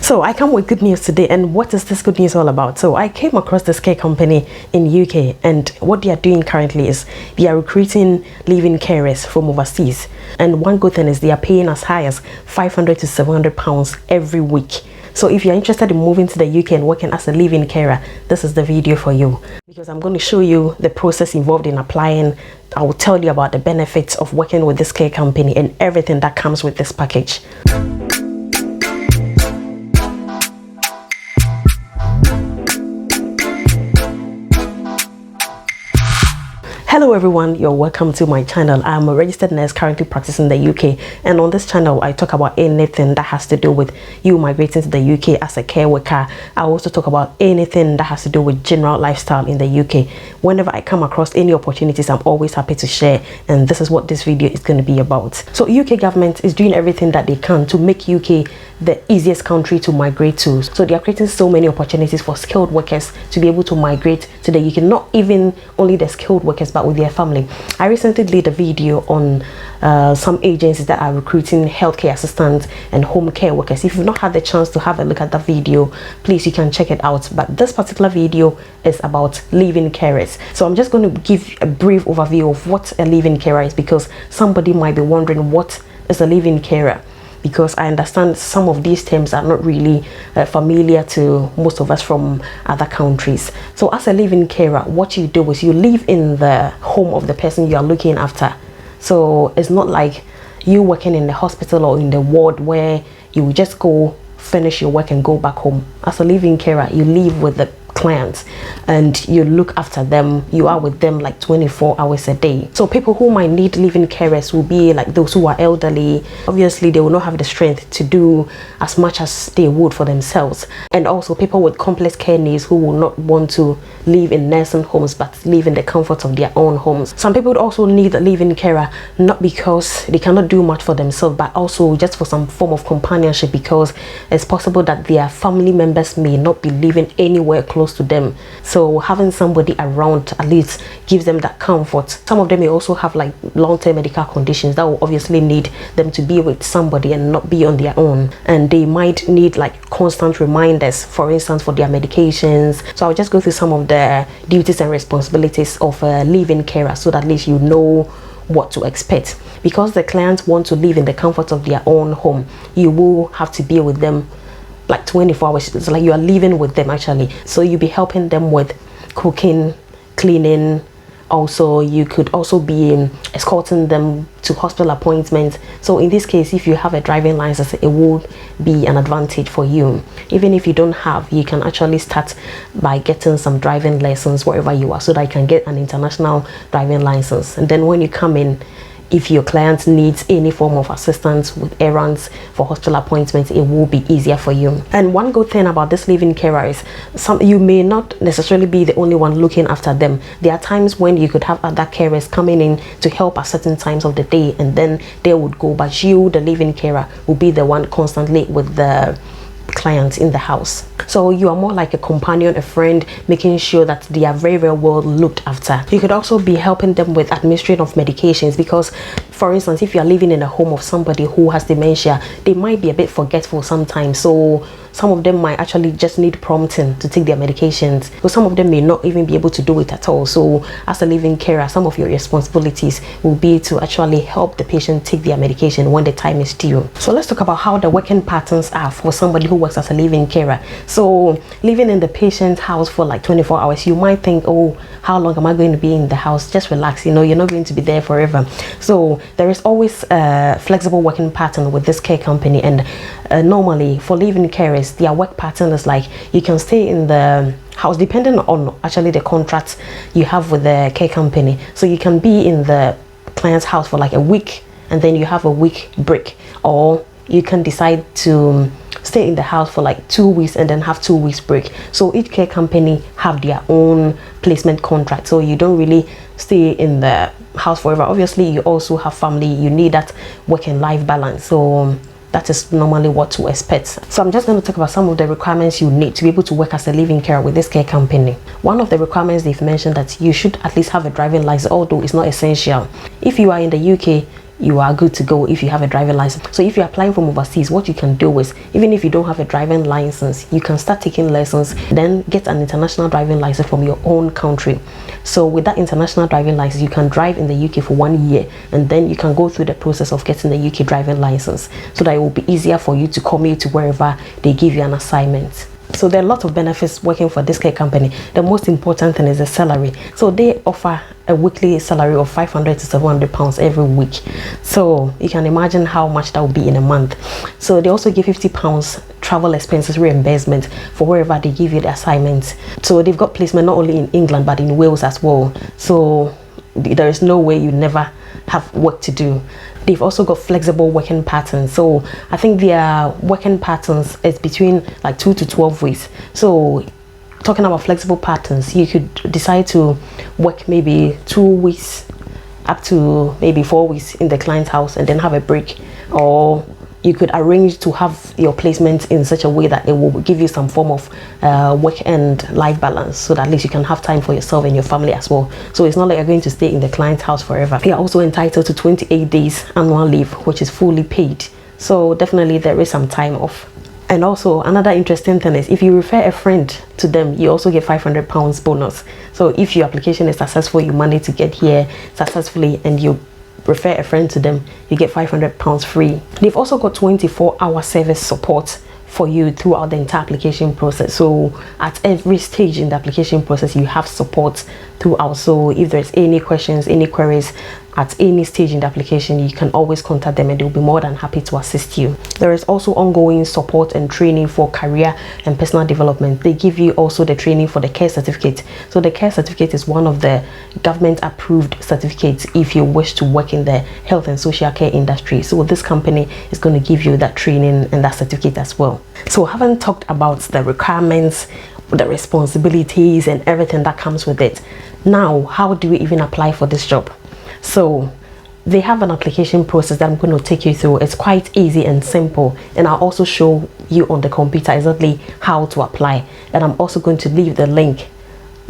So I come with good news today, and what is this good news all about? So I came across this care company in UK, and what they are doing currently is they are recruiting live-in carers from overseas. And one good thing is they are paying as high as £500 to £700 every week. So if you're interested in moving to the UK and working as a live-in carer, this is the video for you, because I'm going to show you the process involved in applying. I will tell you about the benefits of working with this care company and everything that comes with this package. Hello everyone, you're welcome to my channel. I'm a registered nurse currently practicing in the UK, and on this channel I talk about anything that has to do with you migrating to the UK as a care worker. I also talk about anything that has to do with general lifestyle in the UK. Whenever I come across any opportunities, I'm always happy to share, and this is what this video is going to be about. So UK government is doing everything that they can to make UK the easiest country to migrate to. So they are creating so many opportunities for skilled workers to be able to migrate to the UK, not even only the skilled workers but with their family. I recently did a video on some agencies that are recruiting healthcare assistants and home care workers. If you've not had the chance to have a look at that video, please, you can check it out. But this particular video is about live-in carers. So I'm just going to give a brief overview of what a live-in carer is, because somebody might be wondering what is a live-in carer, because I understand some of these terms are not really familiar to most of us from other countries. So as a live-in carer, what you do is you live in the home of the person you are looking after. So it's not like you working in the hospital or in the ward where you will just go finish your work and go back home. As a live-in carer, you live with the clients and you look after them. You are with them like 24 hours a day. So people who might need live-in carers will be like those who are elderly. Obviously they will not have the strength to do as much as they would for themselves, and also people with complex care needs who will not want to live in nursing homes but live in the comfort of their own homes. Some people would also need a live-in carer, not because they cannot do much for themselves, but also just for some form of companionship, because it's possible that their family members may not be living anywhere close to them. So having somebody around at least gives them that comfort. Some of them may also have like long-term medical conditions that will obviously need them to be with somebody and not be on their own, and they might need like constant reminders, for instance, for their medications. So I'll just go through some of the duties and responsibilities of a live-in carer so that at least you know what to expect. Because the clients want to live in the comfort of their own home, you will have to be with them like 24 hours. It's like you are living with them actually. So you'll be helping them with cooking, cleaning. Also, you could also be escorting them to hospital appointments. So in this case, if you have a driving license, it will be an advantage for you. Even if you don't have, you can actually start by getting some driving lessons wherever you are, so that you can get an international driving license. And then when you come in, if your client needs any form of assistance with errands for hospital appointments, it will be easier for you. And one good thing about this live-in carer is you may not necessarily be the only one looking after them. There are times when you could have other carers coming in to help at certain times of the day, and then they would go, but you, the live-in carer, will be the one constantly with the clients in the house. So you are more like a companion, a friend, making sure that they are very, very well looked after. You could also be helping them with administration of medications, because for instance, if you are living in a home of somebody who has dementia, they might be a bit forgetful sometimes. So some of them might actually just need prompting to take their medications. So some of them may not even be able to do it at all. So as a live-in carer, some of your responsibilities will be to actually help the patient take their medication when the time is due. So let's talk about how the working patterns are for somebody who works as a live-in carer. So living in the patient's house for like 24 hours, you might think, oh, how long am I going to be in the house? Just relax, you know, you're not going to be there forever. So there is always a flexible working pattern with this care company, and normally for live-in carers, their work pattern is like you can stay in the house depending on actually the contract you have with the care company. So you can be in the client's house for like a week, and then you have a week break, or you can decide to stay in the house for like 2 weeks and then have 2 weeks break. So each care company have their own placement contract, so you don't really stay in the house forever. Obviously you also have family, you need that work and life balance. So that is normally what to expect. So I'm just going to talk about some of the requirements you need to be able to work as a live-in carer with this care company. One of the requirements they've mentioned that you should at least have a driving license, although it's not essential. If you are in the UK, you are good to go if you have a driving license. So if you're applying from overseas, what you can do is, even if you don't have a driving license, you can start taking lessons, then get an international driving license from your own country. So with that international driving license, you can drive in the UK for 1 year, and then you can go through the process of getting the UK driving license, so that it will be easier for you to commute to wherever they give you an assignment. So there are a lot of benefits working for this care company. The most important thing is the salary. So they offer a weekly salary of 500 to 700 pounds every week. So you can imagine how much that would be in a month. So they also give 50 pounds travel expenses reimbursement for wherever they give you the assignments. So they've got placement not only in England but in Wales as well. So there is no way you never have work to do. They've also got flexible working patterns. So I think their working patterns is between like 2 to 12 weeks. So talking about flexible patterns, you could decide to work maybe 2 weeks up to maybe 4 weeks in the client's house and then have a break, or you could arrange to have your placement in such a way that it will give you some form of work and life balance, so that at least you can have time for yourself and your family as well. So it's not like you're going to stay in the client's house forever. You're also entitled to 28 days annual leave, which is fully paid. So definitely there is some time off. And also another interesting thing is, if you refer a friend to them, you also get 500 pounds bonus. So if your application is successful, you manage to get here successfully, and you refer a friend to them, you get 500 pounds free. They've also got 24-hour service support for you throughout the entire application process. So at every stage in the application process, you have support throughout. So if there's any questions, any queries at any stage in the application, you can always contact them and they'll be more than happy to assist you. There is also ongoing support and training for career and personal development. They give you also the training for the care certificate. So the care certificate is one of the government approved certificates if you wish to work in the health and social care industry. So this company is going to give you that training and that certificate as well. So having talked about the requirements, the responsibilities and everything that comes with it, now how do we even apply for this job? So they have an application process that I'm going to take you through. It's quite easy and simple, and I'll also show you on the computer exactly how to apply, and I'm also going to leave the link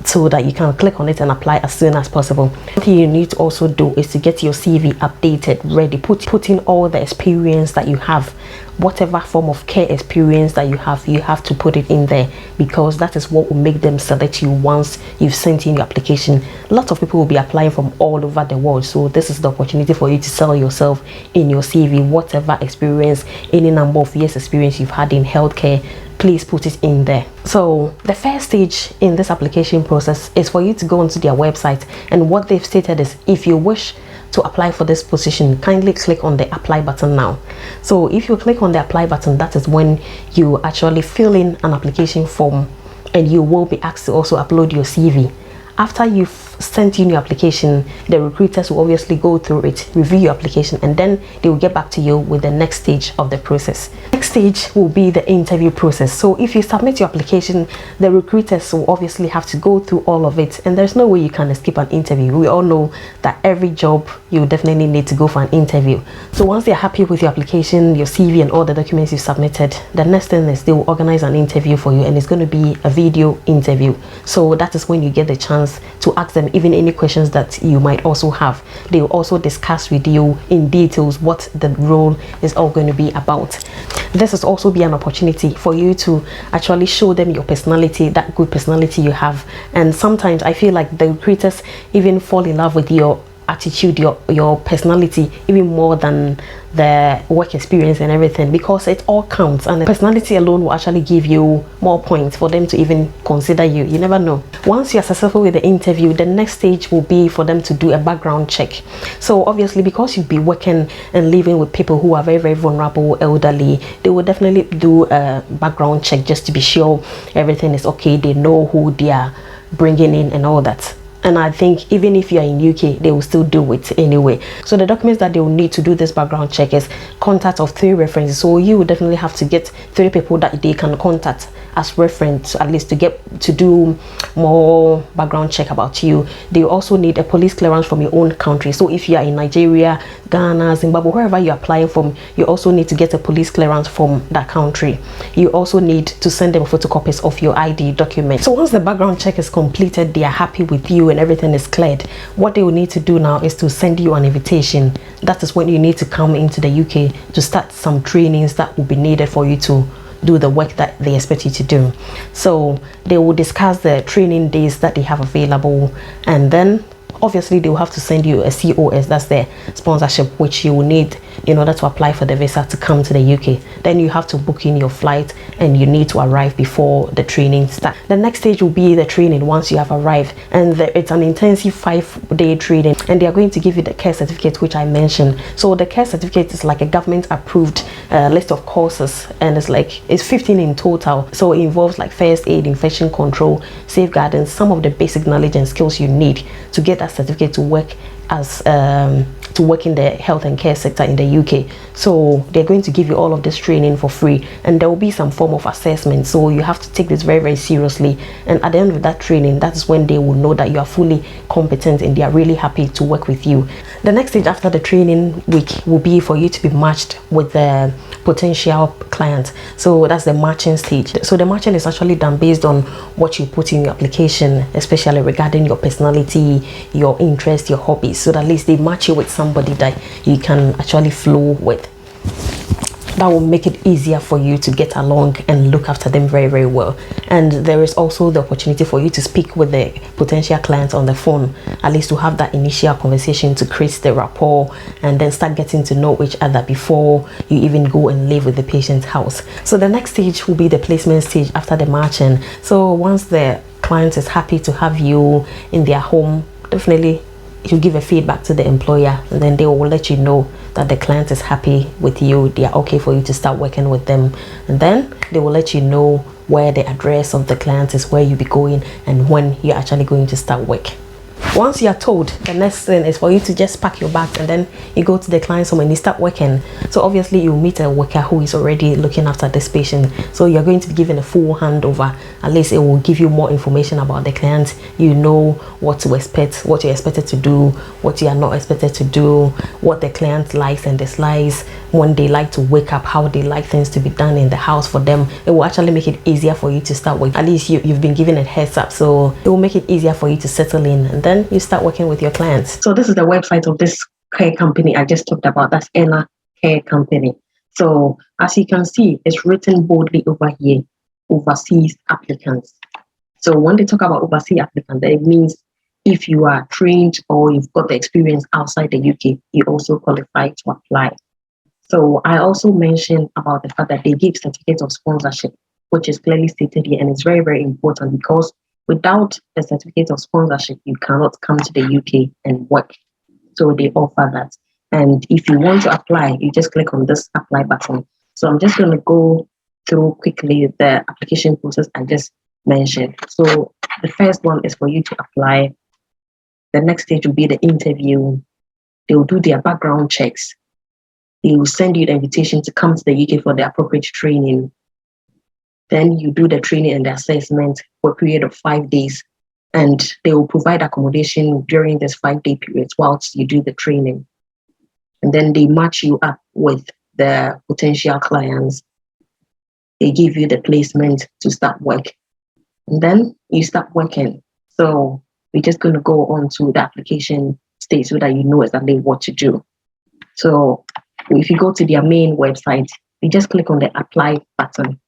so that you can click on it and apply as soon as possible. What you need to also do is to get your CV updated, ready, put in all the experience that you have. Whatever form of care experience that you have to put it in there, because that is what will make them select you once you've sent in your application. Lots of people will be applying from all over the world, so this is the opportunity for you to sell yourself in your CV. Whatever experience, any number of years experience you've had in healthcare, please put it in there. So the first stage in this application process is for you to go onto their website, and what they've stated is, if you wish to apply for this position, kindly click on the apply button now. So if you click on the apply button, that is when you actually fill in an application form, and you will be asked to also upload your CV. After you've sent in your application, the recruiters will obviously go through it, review your application, and then they will get back to you with the next stage of the process. Next stage will be the interview process. So if you submit your application, the recruiters will obviously have to go through all of it, and there's no way you can escape an interview. We all know that every job you definitely need to go for an interview. So once they're happy with your application, your CV and all the documents you submitted, the next thing is they will organize an interview for you, and it's going to be a video interview. So that is when you get the chance to ask them even any questions that you might also have. They will also discuss with you in details what the role is all going to be about. This will also be an opportunity for you to actually show them your personality, that good personality you have. And sometimes I feel like the recruiters even fall in love with your attitude, your personality, even more than the work experience and everything, because it all counts, and the personality alone will actually give you more points for them to even consider you. You never know. Once you are successful with the interview, the next stage will be for them to do a background check. So obviously, because you'll be working and living with people who are very, very vulnerable, elderly, they will definitely do a background check just to be sure everything is okay. They know who they are bringing in and all that. And I think even if you are in UK, they will still do it anyway. So the documents that they will need to do this background check is contact of 3 references. So you will definitely have to get 3 people that they can contact as reference, at least to get to do more background check about you. They also need a police clearance from your own country. So if you are in Nigeria, Ghana, Zimbabwe, wherever you're applying from, you also need to get a police clearance from that country. You also need to send them photocopies of your ID document. So once the background check is completed, they are happy with you and and everything is cleared, what they will need to do now is to send you an invitation. That is when you need to come into the UK to start some trainings that will be needed for you to do the work that they expect you to do. So they will discuss the training days that they have available, and then obviously they will have to send you a COS, that's the sponsorship, which you will need in order to apply for the visa to come to the UK. Then you have to book in your flight, and you need to arrive before the training starts. The next stage will be the training once you have arrived, and it's an intensive 5-day training, and they are going to give you the care certificate, which I mentioned. So the care certificate is like a government approved list of courses, and it's 15 in total. So it involves like first aid, infection control, safeguarding, some of the basic knowledge and skills you need to get that certificate to work as to work in the health and care sector in the UK. So they're going to give you all of this training for free, and there will be some form of assessment, so you have to take this very, very seriously. And at the end of that training, that is when they will know that you are fully competent and they are really happy to work with you. The next stage after the training week will be for you to be matched with the potential client. So that's the matching stage. So the matching is actually done based on what you put in your application, especially regarding your personality, your interests, your hobbies, so that at least they match you with somebody that you can actually flow with. That will make it easier for you to get along and look after them very, very well. And there is also the opportunity for you to speak with the potential clients on the phone, at least to have that initial conversation to create the rapport, and then start getting to know each other before you even go and live with the patient's house. So the next stage will be the placement stage after the matching. So once the client is happy to have you in their home, definitely you give a feedback to the employer, and then they will let you know that the client is happy with you, they are okay for you to start working with them. And then they will let you know where the address of the client is, where you'll be going, and when you're actually going to start work. Once you are told, the next thing is for you to just pack your bags, and then you go to the client's home and you start working. So obviously you meet a worker who is already looking after this patient, so you're going to be given a full handover. At least it will give you more information about the client. You know what to expect, what you're expected to do, what you are not expected to do, what the client likes and dislikes, when they like to wake up, how they like things to be done in the house for them. It will actually make it easier for you to start work. At least you've been given a heads up, so it will make it easier for you to settle in, and then you start working with your clients. So this is the website of this care company I just talked about. That's ENA Care Company. So as you can see, it's written boldly over here, overseas applicants. So when they talk about overseas applicants, it means if you are trained or you've got the experience outside the UK, you also qualify to apply. So I also mentioned about the fact that they give certificates of sponsorship, which is clearly stated here, and it's very, very important, because without a certificate of sponsorship, you cannot come to the UK and work. So they offer that. And if you want to apply, you just click on this apply button. So I'm just going to go through quickly the application process I just mentioned. So the first one is for you to apply. The next stage will be the interview. They will do their background checks. They will send you the invitation to come to the UK for the appropriate training. Then you do the training and the assessment for a period of 5 days, and they will provide accommodation during this 5-day period whilst you do the training. And then they match you up with the potential clients. They give you the placement to start work, and then you start working. So we're just going to go on to the application stage so that you know exactly what to do. So if you go to their main website, you just click on the apply button.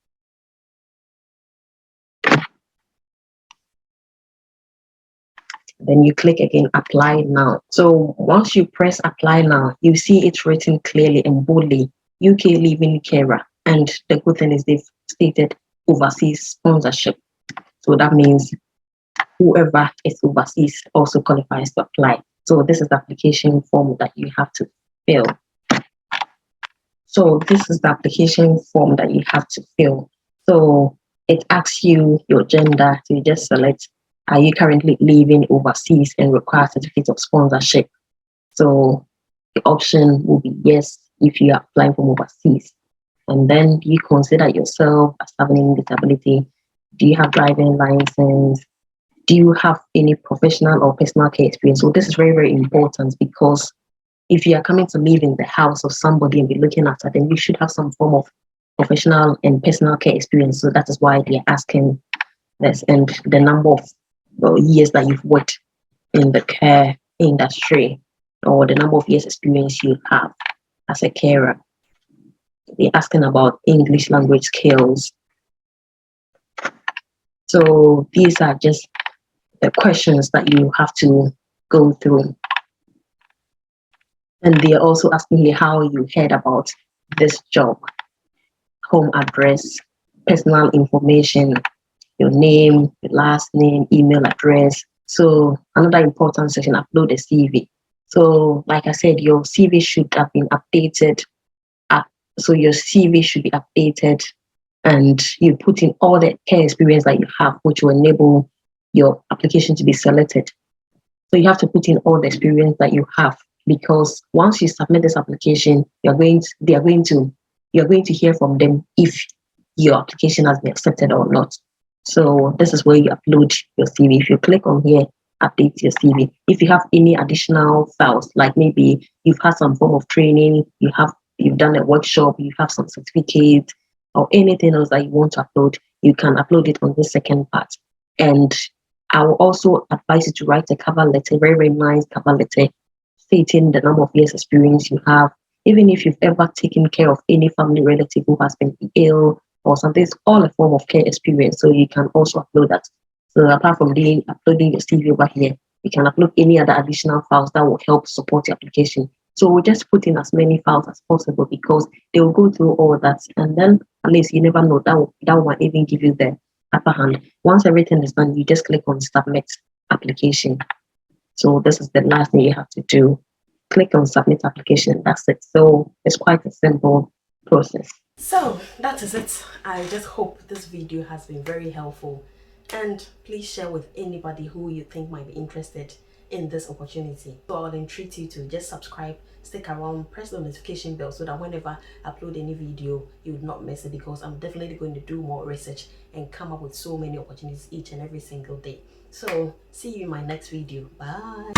Then you click again, apply now. So once you press apply now, you see it's written clearly and boldly, UK living carer. And the good thing is they've stated overseas sponsorship. So that means whoever is overseas also qualifies to apply. So this is the application form that you have to fill. So this is the application form that you have to fill. So it asks you your gender, so you just select, are you currently living overseas and require a certificate of sponsorship? So the option will be yes if you are applying from overseas. And then do you consider yourself as having any disability? Do you have driving license? Do you have any professional or personal care experience? So this is very, very important, because if you are coming to live in the house of somebody and be looking after them, you should have some form of professional and personal care experience. So that is why they are asking this, and the number of years that you've worked in the care industry or the number of years experience you have as a carer. They're asking about English language skills. So these are just the questions that you have to go through. And they're also asking you how you heard about this job, home address, personal information, your name, your last name, email address. So another important section, upload a CV. So like I said, your CV should have been updated. So your CV should be updated and you put in all the care experience that you have, which will enable your application to be selected. So you have to put in all the experience that you have, because once you submit this application, you're going to hear from them if your application has been accepted or not. So this is where you upload your CV. If you click on here, update your CV. If you have any additional files, like maybe you've had some form of training, you've done a workshop, you have some certificate, or anything else that you want to upload, you can upload it on the second part. And I will also advise you to write a cover letter, very, very nice cover letter, stating the number of years experience you have. Even if you've ever taken care of any family relative who has been ill or something, it's all a form of care experience. So you can also upload that. So apart from uploading your CV over here, you can upload any other additional files that will help support your application. So we'll just put in as many files as possible, because they will go through all that, and then at least you never know, that might even give you the upper hand. Once everything is done, you just click on submit application. So this is the last thing you have to do. Click on submit application. That's it. So it's quite a simple process. So that is it. I just hope this video has been very helpful, and please share with anybody who you think might be interested in this opportunity. So I would entreat you to just subscribe, stick around, press the notification bell, so that whenever I upload any video, you would not miss it, because I'm definitely going to do more research and come up with so many opportunities each and every single day. So see you in my next video. Bye.